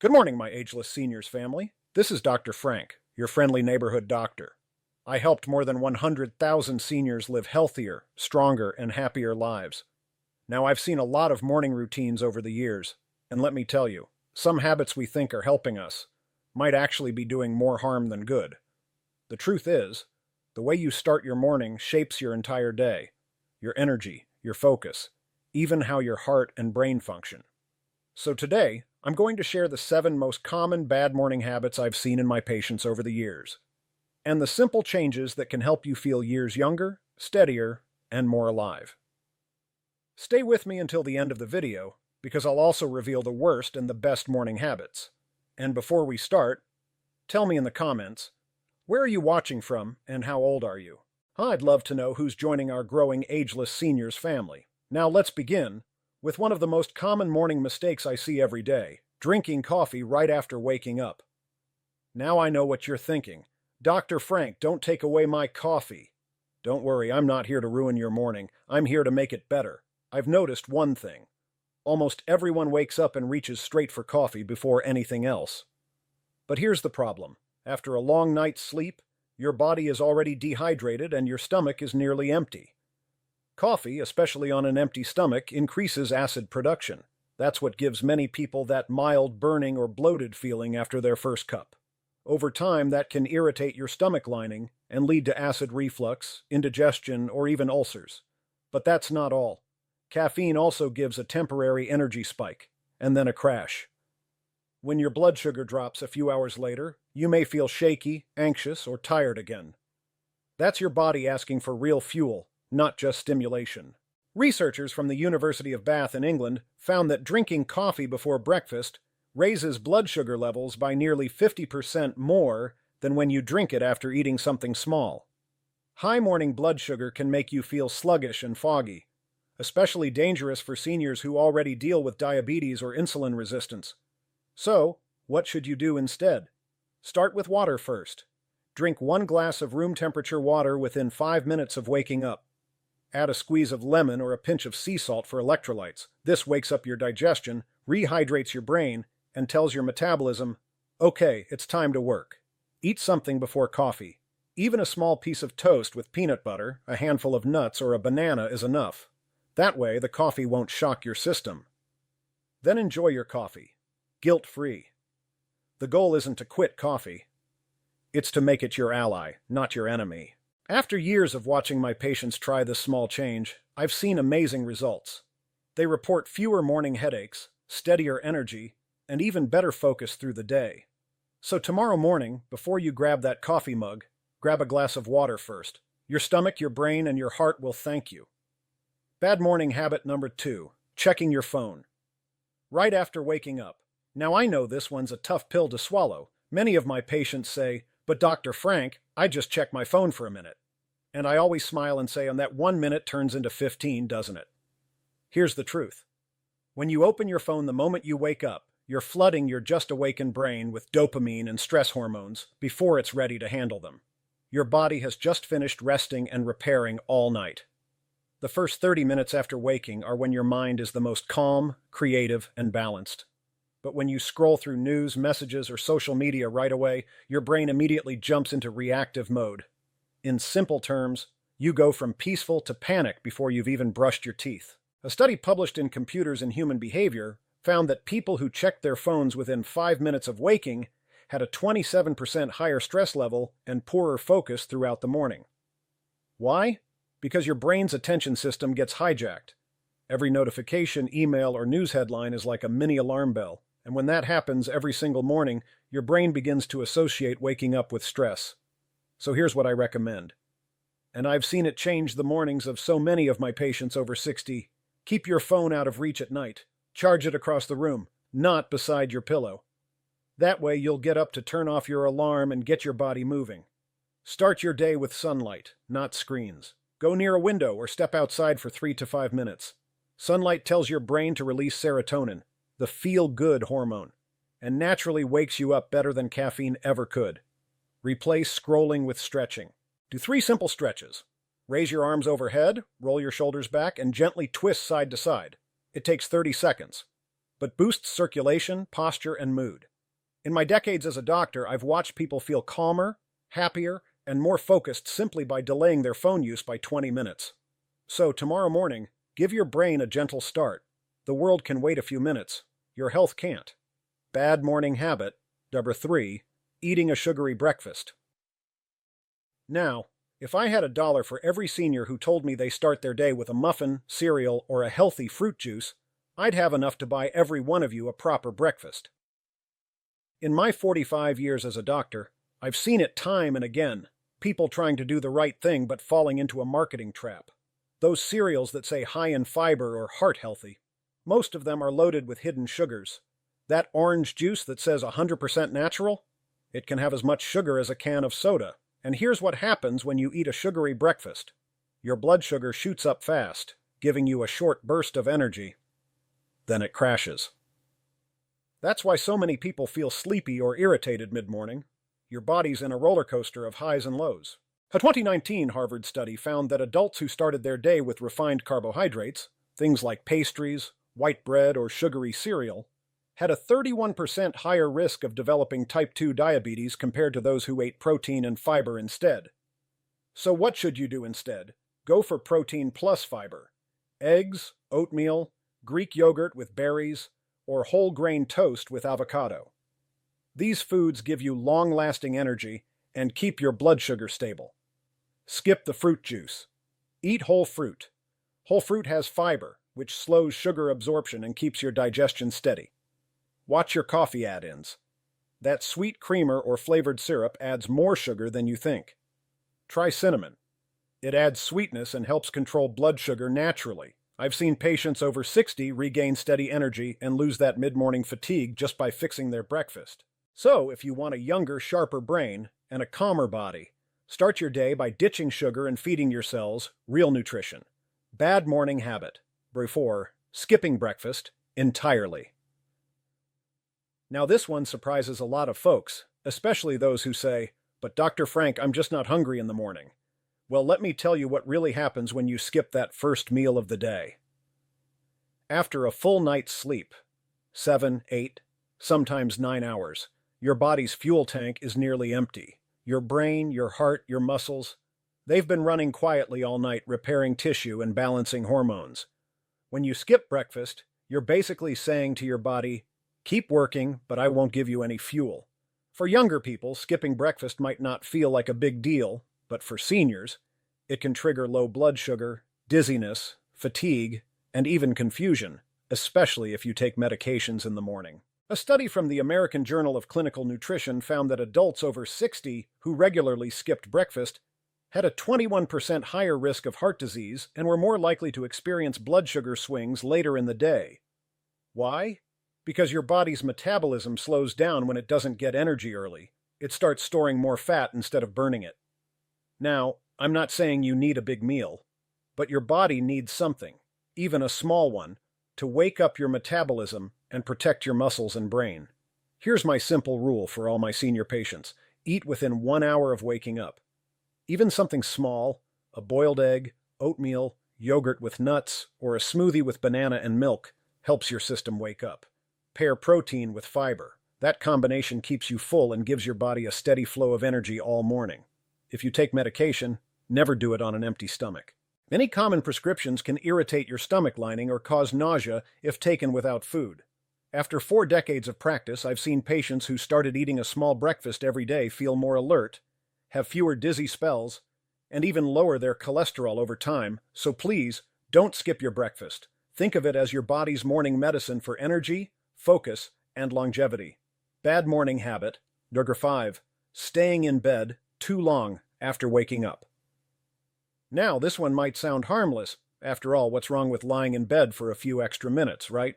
Good morning, my ageless seniors family. This is Dr. Frank, your friendly neighborhood doctor. I helped more than 100,000 seniors live healthier, stronger, and happier lives. Now, I've seen a lot of morning routines over the years, and let me tell you, some habits we think are helping us might actually be doing more harm than good. The truth is, the way you start your morning shapes your entire day, your energy, your focus, even how your heart and brain function. So today, I'm going to share the 7 most common bad morning habits I've seen in my patients over the years, and the simple changes that can help you feel years younger, steadier, and more alive. Stay with me until the end of the video, because I'll also reveal the worst and the best morning habits. And before we start, tell me in the comments, where are you watching from and how old are you? I'd love to know who's joining our growing ageless seniors family. Now let's begin with one of the most common morning mistakes I see every day, drinking coffee right after waking up. Now I know what you're thinking. Dr. Frank, don't take away my coffee. Don't worry, I'm not here to ruin your morning. I'm here to make it better. I've noticed one thing. Almost everyone wakes up and reaches straight for coffee before anything else. But here's the problem. After a long night's sleep, your body is already dehydrated and your stomach is nearly empty. Coffee, especially on an empty stomach, increases acid production. That's what gives many people that mild burning or bloated feeling after their first cup. Over time, that can irritate your stomach lining and lead to acid reflux, indigestion, or even ulcers. But that's not all. Caffeine also gives a temporary energy spike, and then a crash. When your blood sugar drops a few hours later, you may feel shaky, anxious, or tired again. That's your body asking for real fuel, not just stimulation. Researchers from the University of Bath in England found that drinking coffee before breakfast raises blood sugar levels by nearly 50% more than when you drink it after eating something small. High morning blood sugar can make you feel sluggish and foggy, especially dangerous for seniors who already deal with diabetes or insulin resistance. So, what should you do instead? Start with water first. Drink 1 glass of room temperature water within 5 minutes of waking up. Add a squeeze of lemon or a pinch of sea salt for electrolytes. This wakes up your digestion, rehydrates your brain, and tells your metabolism, okay, it's time to work. Eat something before coffee. Even a small piece of toast with peanut butter, a handful of nuts, or a banana is enough. That way, the coffee won't shock your system. Then enjoy your coffee, guilt-free. The goal isn't to quit coffee. It's to make it your ally, not your enemy. After years of watching my patients try this small change, I've seen amazing results. They report fewer morning headaches, steadier energy, and even better focus through the day. So tomorrow morning, before you grab that coffee mug, grab a glass of water first. Your stomach, your brain, and your heart will thank you. Bad morning habit number 2, checking your phone. Right after waking up. Now I know this one's a tough pill to swallow. Many of my patients say, but Dr. Frank, I just check my phone for a minute. And I always smile and say, and that 1 minute turns into 15, doesn't it? Here's the truth. When you open your phone the moment you wake up, you're flooding your just awakened brain with dopamine and stress hormones before it's ready to handle them. Your body has just finished resting and repairing all night. The first 30 minutes after waking are when your mind is the most calm, creative, and balanced. But when you scroll through news, messages, or social media right away, your brain immediately jumps into reactive mode. In simple terms, you go from peaceful to panic before you've even brushed your teeth. A study published in Computers and Human Behavior found that people who checked their phones within 5 minutes of waking had a 27% higher stress level and poorer focus throughout the morning. Why? Because your brain's attention system gets hijacked. Every notification, email, or news headline is like a mini alarm bell, and when that happens every single morning, your brain begins to associate waking up with stress. So here's what I recommend. And I've seen it change the mornings of so many of my patients over 60. Keep your phone out of reach at night. Charge it across the room, not beside your pillow. That way you'll get up to turn off your alarm and get your body moving. Start your day with sunlight, not screens. Go near a window or step outside for 3 to 5 minutes. Sunlight tells your brain to release serotonin, the feel-good hormone, and naturally wakes you up better than caffeine ever could. Replace scrolling with stretching. Do 3 simple stretches. Raise your arms overhead, roll your shoulders back, and gently twist side to side. It takes 30 seconds. but boosts circulation, posture, and mood. In my decades as a doctor, I've watched people feel calmer, happier, and more focused simply by delaying their phone use by 20 minutes. So, tomorrow morning, give your brain a gentle start. The world can wait a few minutes. Your health can't. Bad morning habit. Number 3. Eating a sugary breakfast. Now, if I had $1 for every senior who told me they start their day with a muffin, cereal, or a healthy fruit juice, I'd have enough to buy every one of you a proper breakfast. In my 45 years as a doctor, I've seen it time and again, people trying to do the right thing but falling into a marketing trap. Those cereals that say high in fiber or heart healthy, most of them are loaded with hidden sugars. That orange juice that says 100% natural, it can have as much sugar as a can of soda. And here's what happens when you eat a sugary breakfast. Your blood sugar shoots up fast, giving you a short burst of energy. Then it crashes. That's why so many people feel sleepy or irritated mid-morning. Your body's in a roller coaster of highs and lows. A 2019 Harvard study found that adults who started their day with refined carbohydrates, things like pastries, white bread, or sugary cereal, had a 31% higher risk of developing type 2 diabetes compared to those who ate protein and fiber instead. So what should you do instead? Go for protein plus fiber. Eggs, oatmeal, Greek yogurt with berries, or whole grain toast with avocado. These foods give you long-lasting energy and keep your blood sugar stable. Skip the fruit juice. Eat whole fruit. Whole fruit has fiber, which slows sugar absorption and keeps your digestion steady. Watch your coffee add-ins. That sweet creamer or flavored syrup adds more sugar than you think. Try cinnamon. It adds sweetness and helps control blood sugar naturally. I've seen patients over 60 regain steady energy and lose that mid-morning fatigue just by fixing their breakfast. So, if you want a younger, sharper brain and a calmer body, start your day by ditching sugar and feeding your cells real nutrition. Bad morning habit. Before, skipping breakfast entirely. Now this one surprises a lot of folks, especially those who say, "But Dr. Frank, I'm just not hungry in the morning." Well, let me tell you what really happens when you skip that first meal of the day. After a full night's sleep, 7, 8, sometimes 9 hours, your body's fuel tank is nearly empty. Your brain, your heart, your muscles, they've been running quietly all night repairing tissue and balancing hormones. When you skip breakfast, you're basically saying to your body, "Keep working, but I won't give you any fuel." For younger people, skipping breakfast might not feel like a big deal, but for seniors, it can trigger low blood sugar, dizziness, fatigue, and even confusion, especially if you take medications in the morning. A study from the American Journal of Clinical Nutrition found that adults over 60 who regularly skipped breakfast had a 21% higher risk of heart disease and were more likely to experience blood sugar swings later in the day. Why? Because your body's metabolism slows down when it doesn't get energy early. It starts storing more fat instead of burning it. Now, I'm not saying you need a big meal, but your body needs something, even a small one, to wake up your metabolism and protect your muscles and brain. Here's my simple rule for all my senior patients. Eat within 1 hour of waking up. Even something small, a boiled egg, oatmeal, yogurt with nuts, or a smoothie with banana and milk, helps your system wake up. Pair protein with fiber. That combination keeps you full and gives your body a steady flow of energy all morning. If you take medication, never do it on an empty stomach. Many common prescriptions can irritate your stomach lining or cause nausea if taken without food. After 4 decades of practice, I've seen patients who started eating a small breakfast every day feel more alert, have fewer dizzy spells, and even lower their cholesterol over time. So please, don't skip your breakfast. Think of it as your body's morning medicine for energy, focus, and longevity. Bad morning habit. Number 5. Staying in bed too long after waking up. Now, this one might sound harmless. After all, what's wrong with lying in bed for a few extra minutes, right?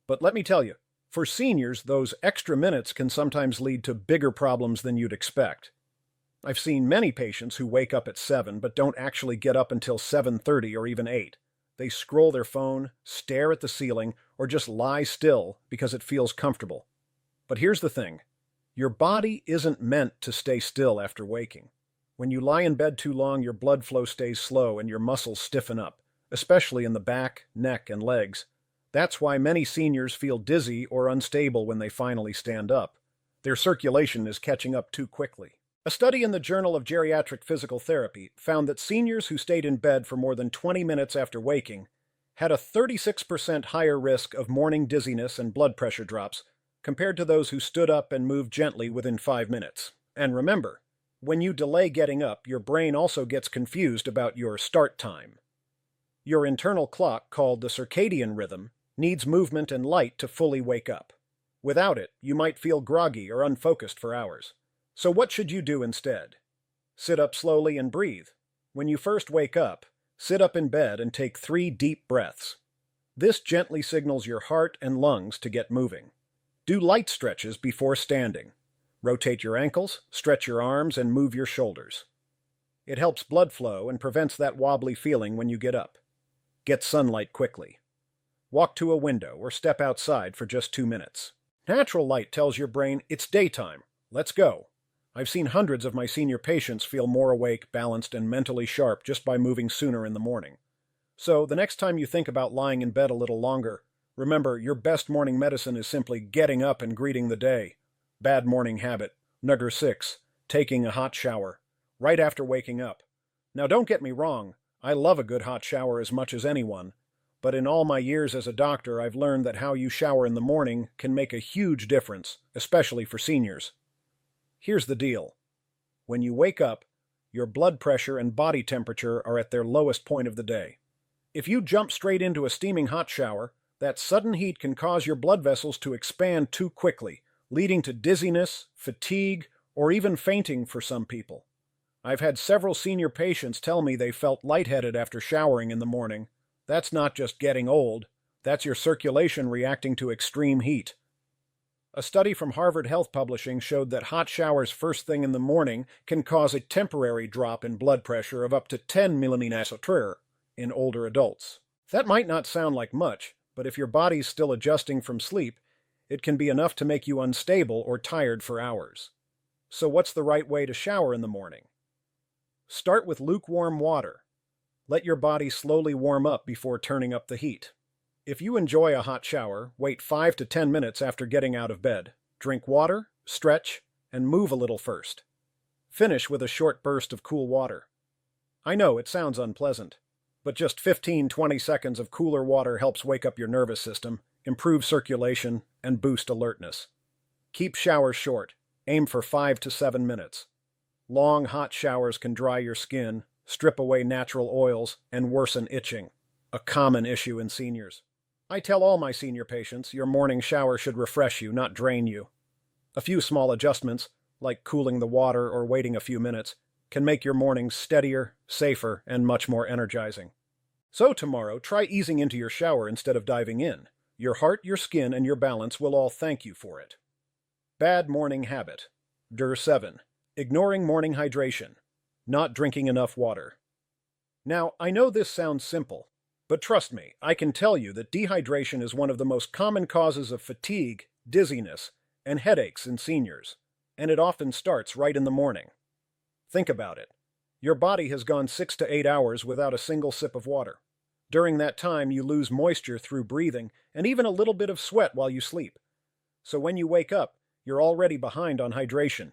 But let me tell you, for seniors, those extra minutes can sometimes lead to bigger problems than you'd expect. I've seen many patients who wake up at 7 but don't actually get up until 7:30 or even 8. They scroll their phone, stare at the ceiling, or just lie still because it feels comfortable. But here's the thing. Your body isn't meant to stay still after waking. When you lie in bed too long, your blood flow stays slow and your muscles stiffen up, especially in the back, neck, and legs. That's why many seniors feel dizzy or unstable when they finally stand up. Their circulation is catching up too quickly. A study in the Journal of Geriatric Physical Therapy found that seniors who stayed in bed for more than 20 minutes after waking had a 36% higher risk of morning dizziness and blood pressure drops compared to those who stood up and moved gently within 5 minutes. And remember, when you delay getting up, your brain also gets confused about your start time. Your internal clock, called the circadian rhythm, needs movement and light to fully wake up. Without it, you might feel groggy or unfocused for hours. So what should you do instead? Sit up slowly and breathe. When you first wake up, sit up in bed and take 3 deep breaths. This gently signals your heart and lungs to get moving. Do light stretches before standing. Rotate your ankles, stretch your arms, and move your shoulders. It helps blood flow and prevents that wobbly feeling when you get up. Get sunlight quickly. Walk to a window or step outside for just 2 minutes. Natural light tells your brain it's daytime. Let's go. I've seen hundreds of my senior patients feel more awake, balanced, and mentally sharp just by moving sooner in the morning. So, the next time you think about lying in bed a little longer, remember your best morning medicine is simply getting up and greeting the day. Bad morning habit. Number 6. Taking a hot shower. Right after waking up. Now don't get me wrong, I love a good hot shower as much as anyone, but in all my years as a doctor I've learned that how you shower in the morning can make a huge difference, especially for seniors. Here's the deal. When you wake up, your blood pressure and body temperature are at their lowest point of the day. If you jump straight into a steaming hot shower, that sudden heat can cause your blood vessels to expand too quickly, leading to dizziness, fatigue, or even fainting for some people. I've had several senior patients tell me they felt lightheaded after showering in the morning. That's not just getting old, that's your circulation reacting to extreme heat. A study from Harvard Health Publishing showed that hot showers first thing in the morning can cause a temporary drop in blood pressure of up to 10 mm in older adults. That might not sound like much, but if your body's still adjusting from sleep, it can be enough to make you unstable or tired for hours. So what's the right way to shower in the morning? Start with lukewarm water. Let your body slowly warm up before turning up the heat. If you enjoy a hot shower, wait 5 to 10 minutes after getting out of bed. Drink water, stretch, and move a little first. Finish with a short burst of cool water. I know it sounds unpleasant, but just 15-20 seconds of cooler water helps wake up your nervous system, improve circulation, and boost alertness. Keep showers short. Aim for 5 to 7 minutes. Long, hot showers can dry your skin, strip away natural oils, and worsen itching, a common issue in seniors. I tell all my senior patients your morning shower should refresh you, not drain you. A few small adjustments, like cooling the water or waiting a few minutes, can make your mornings steadier, safer, and much more energizing. So tomorrow, try easing into your shower instead of diving in. Your heart, your skin, and your balance will all thank you for it. Bad morning habit. Number 7. Ignoring morning hydration. Not drinking enough water. Now, I know this sounds simple, but trust me, I can tell you that dehydration is one of the most common causes of fatigue, dizziness, and headaches in seniors, and it often starts right in the morning. Think about it. Your body has gone 6 to 8 hours without a single sip of water. During that time, you lose moisture through breathing and even a little bit of sweat while you sleep. So when you wake up, you're already behind on hydration,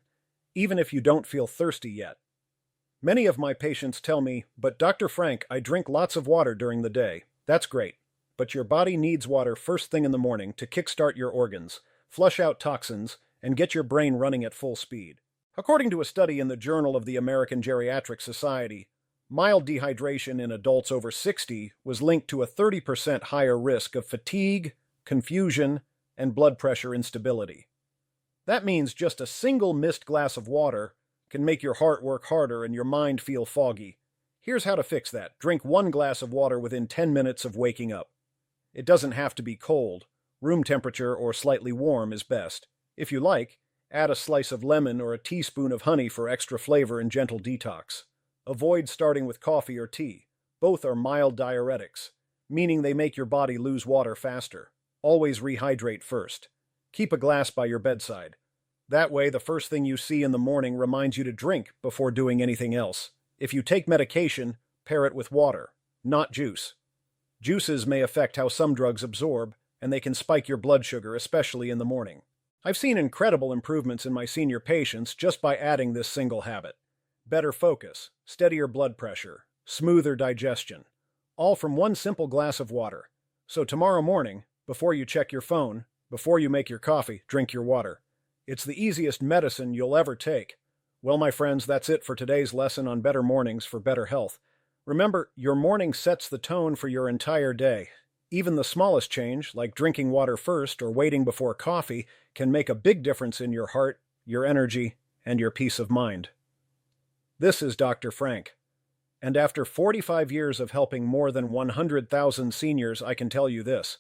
even if you don't feel thirsty yet. Many of my patients tell me, "But Dr. Frank, I drink lots of water during the day." That's great, but your body needs water first thing in the morning to kickstart your organs, flush out toxins, and get your brain running at full speed. According to a study in the Journal of the American Geriatric Society, mild dehydration in adults over 60 was linked to a 30% higher risk of fatigue, confusion, and blood pressure instability. That means just a single missed glass of water can make your heart work harder and your mind feel foggy. Here's how to fix that. Drink 1 glass of water within 10 minutes of waking up. It doesn't have to be cold. Room temperature or slightly warm is best. If you like, add a slice of lemon or a teaspoon of honey for extra flavor and gentle detox. Avoid starting with coffee or tea. Both are mild diuretics, meaning they make your body lose water faster. Always rehydrate first. Keep a glass by your bedside. That way, the first thing you see in the morning reminds you to drink before doing anything else. If you take medication, pair it with water, not juice. Juices may affect how some drugs absorb, and they can spike your blood sugar, especially in the morning. I've seen incredible improvements in my senior patients just by adding this single habit. Better focus, steadier blood pressure, smoother digestion, all from one simple glass of water. So tomorrow morning, before you check your phone, before you make your coffee, drink your water. It's the easiest medicine you'll ever take. Well, my friends, that's it for today's lesson on better mornings for better health. Remember, your morning sets the tone for your entire day. Even the smallest change, like drinking water first or waiting before coffee, can make a big difference in your heart, your energy, and your peace of mind. This is Dr. Frank. And after 45 years of helping more than 100,000 seniors, I can tell you this.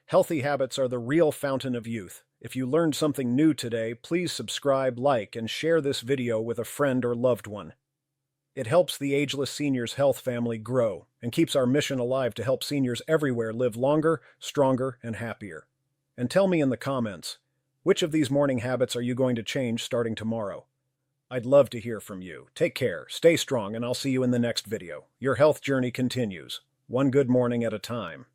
Healthy habits are the real fountain of youth. If you learned something new today, please subscribe, like, and share this video with a friend or loved one. It helps the Ageless Seniors Health family grow and keeps our mission alive to help seniors everywhere live longer, stronger, and happier. And tell me in the comments, which of these morning habits are you going to change starting tomorrow? I'd love to hear from you. Take care, stay strong, and I'll see you in the next video. Your health journey continues, one good morning at a time.